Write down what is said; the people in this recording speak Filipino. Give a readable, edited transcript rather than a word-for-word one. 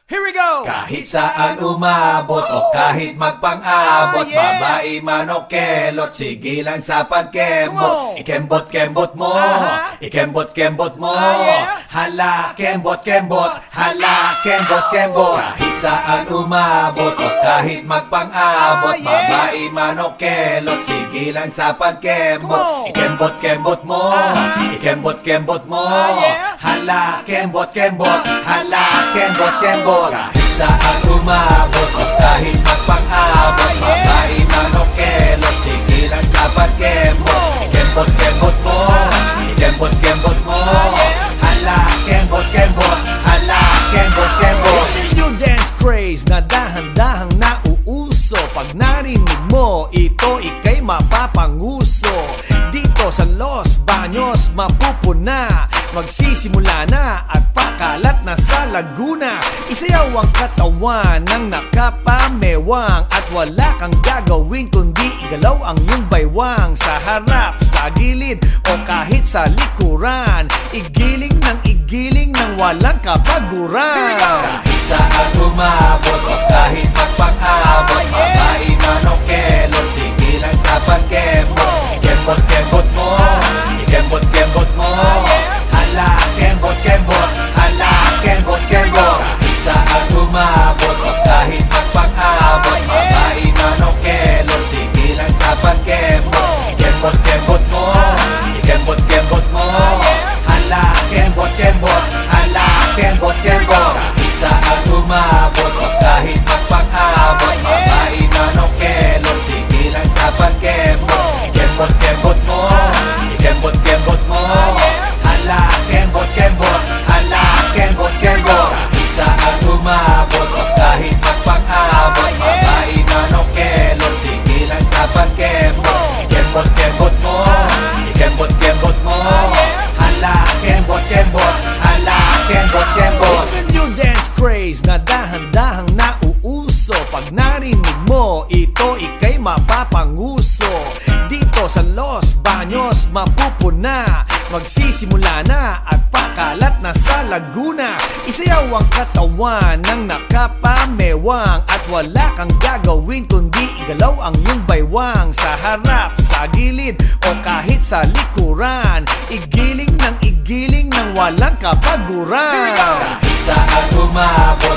Here we go! Kahit saan umabot o kahit magpang-abot, babae man o kelot, sige lang sa pagkembot. Ikembot-kembot mo, ikembot-kembot mo, hala, kembot-kembot, hala, kembot-kembot. Kahit saan umabot o kahit magpang-abot, babae man o kelot, sige lang sa pagkembot. Ikembot-kembot mo, ikembot-kembot mo, hala, kembot-kembot, hala, kembot-kembot. Kahit saan umabot o kahit magpang-abot, babae man o kelot, sige lang sa pagkembot. Ikembot-kembot mo, ikembot-kembot mo, hala, kembot-kembot, hala, kembot-kembot. It's yung dance craze na dahan-dahang nauuso. Pag narinig mo, ito ika'y mapapanguso. Dito sa Los Baños mapupuna, magsisimula na at pakalat na sa Laguna. Isayaw ang katawan ng nakapamewang at wala kang gagawin kundi igalaw ang iyong baywang. Sa harap, sa gilid o kahit sa likuran, igiling ng walang kapaguran. Kahit saan umabot o kahit magpang-abot, babae man o kelot, sige lang sa pagkembot. Ikembot-kembot mo, ikembot-kembot mo, hala, kembot-kembot, hala, kembot-kembot. Kahit saan umabot o kahit magpang-abot, babae man o kelot, sige lang sa pagkembot. Ikembot-kembot mo, ikembot-kembot mo, hala, kembot-kembot, hala, kembot-kembot. Kahit saan umabot o kahit magpang-abot, babae man o kelot, sige lang sa pagkembot. Ikembot-kembot mo, ikembot-kembot mo, hala, kembot-kembot, hala, kembot-kembot. Kahit saan umabot o kahit magpang-abot, babae man o kelot, sige lang sa pagkembot. Ikembot-kembot mo, ikembot-kembot mo, hala, kembot-kembot, hala, kembot-kembot. It's a new dance craze na dahan-dahang nauuso. Pag narinig mo, ito ika'y mapapanguso. Dito sa Los Baños mapupuna, magsisimula na at pakalat na sa Laguna. Isayaw ang katawan ng nakapamewang at wala kang gagawin kundi igalaw ang iyong baywang. Sa harap, sa gilid o kahit sa likuran, igiling ng walang kapaguran. Kahit saan umabot